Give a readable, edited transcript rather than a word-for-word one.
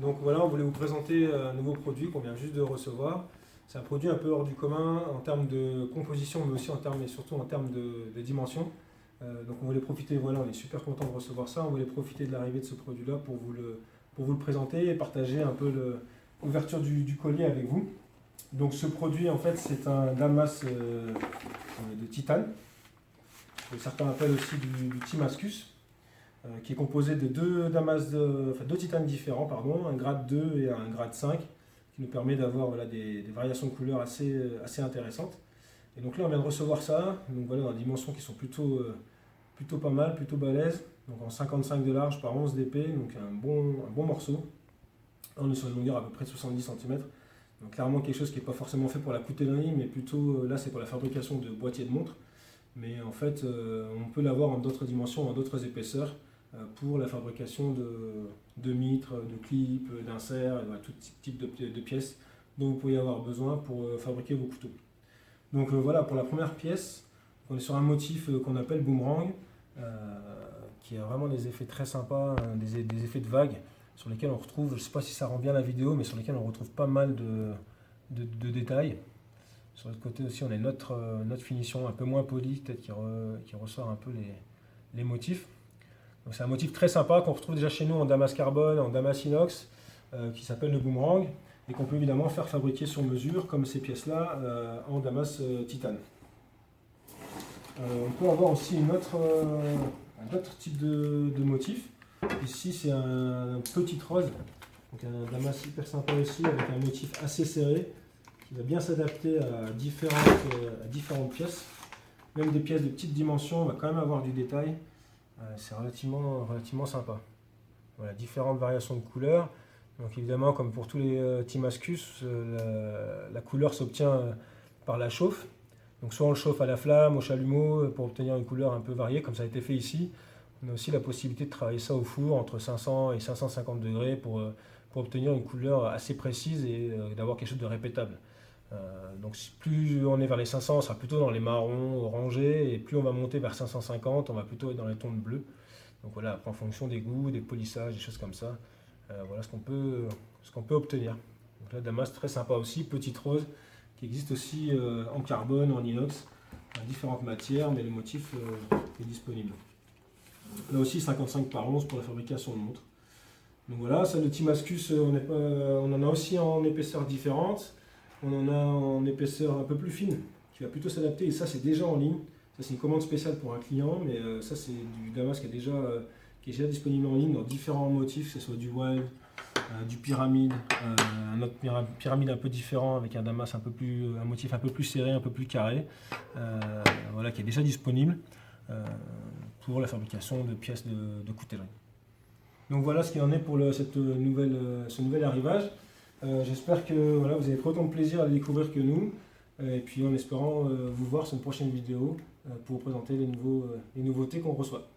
Donc voilà, on voulait vous présenter un nouveau produit qu'on vient juste de recevoir. C'est un produit un peu hors du commun en termes de composition, mais aussi en termes et surtout en termes de dimension. Donc on voulait profiter, voilà, on est super content de recevoir ça. On voulait profiter de l'arrivée de ce produit-là pour vous le présenter et partager un peu l'ouverture du collier avec vous. Donc ce produit, en fait, c'est un damas de titane, que certains appellent aussi du Timascus, qui est composé de deux titanes différents, pardon, un grade 2 et un grade 5, qui nous permet d'avoir voilà, des variations de couleurs assez intéressantes. Et donc là, on vient de recevoir ça, donc voilà, dans des dimensions qui sont plutôt pas mal, plutôt balèzes, donc en 55 de large par 11 d'épais, donc un bon morceau. Là, on est sur une longueur à peu près de 70 cm, donc clairement quelque chose qui n'est pas forcément fait pour la coutellerie, mais plutôt là c'est pour la fabrication de boîtiers de montres. Mais en fait, on peut l'avoir en d'autres dimensions, en d'autres épaisseurs, pour la fabrication de mitres, de clips, d'inserts, tout type de pièces dont vous pouvez avoir besoin pour fabriquer vos couteaux. Donc voilà, pour la première pièce, on est sur un motif qu'on appelle boomerang, qui a vraiment des effets très sympas, des effets de vagues, sur lesquels on retrouve, je ne sais pas si ça rend bien la vidéo, mais sur lesquels on retrouve pas mal de détails. Sur l'autre côté aussi, on a notre finition un peu moins polie, peut-être qui ressort un peu les motifs. C'est un motif très sympa qu'on retrouve déjà chez nous en damas carbone, en damas inox, qui s'appelle le boomerang, et qu'on peut évidemment faire fabriquer sur mesure, comme ces pièces-là, en damas titane. On peut avoir aussi un autre type de motif. Ici, c'est un petit rose, donc un damas hyper sympa aussi, avec un motif assez serré, qui va bien s'adapter à différentes pièces. Même des pièces de petite dimension, on va quand même avoir du détail. C'est relativement sympa. Voilà, différentes variations de couleurs. Donc évidemment, comme pour tous les Timascus, la couleur s'obtient par la chauffe. Donc soit on le chauffe à la flamme, au chalumeau, pour obtenir une couleur un peu variée, comme ça a été fait ici. On a aussi la possibilité de travailler ça au four entre 500 et 550 degrés pour obtenir une couleur assez précise et d'avoir quelque chose de répétable. Donc plus on est vers les 500, on sera plutôt dans les marrons, orangés, et plus on va monter vers 550, on va plutôt être dans les tons de bleu. Donc voilà, après en fonction des goûts, des polissages, des choses comme ça, voilà ce qu'on peut obtenir. Donc là, damas très sympa aussi, petite rose, qui existe aussi en carbone, en inox, en différentes matières, mais le motif est disponible. Là aussi 55 par 11 pour la fabrication de montres. Donc voilà, ça le Timascus, on en a aussi en épaisseurs différentes. On en a en épaisseur un peu plus fine, qui va plutôt s'adapter, et ça c'est déjà en ligne. Ça c'est une commande spéciale pour un client, mais ça c'est du damas qui est déjà disponible en ligne dans différents motifs, que ce soit du wild, du pyramide, un autre pyramide un peu différent avec un damas un motif un peu plus serré, un peu plus carré, voilà, qui est déjà disponible pour la fabrication de pièces de coutellerie. Donc voilà ce qu'il en est pour ce nouvel arrivage. J'espère que voilà, vous avez pris autant de plaisir à le découvrir que nous, et puis en espérant vous voir sur une prochaine vidéo pour vous présenter les nouveautés qu'on reçoit.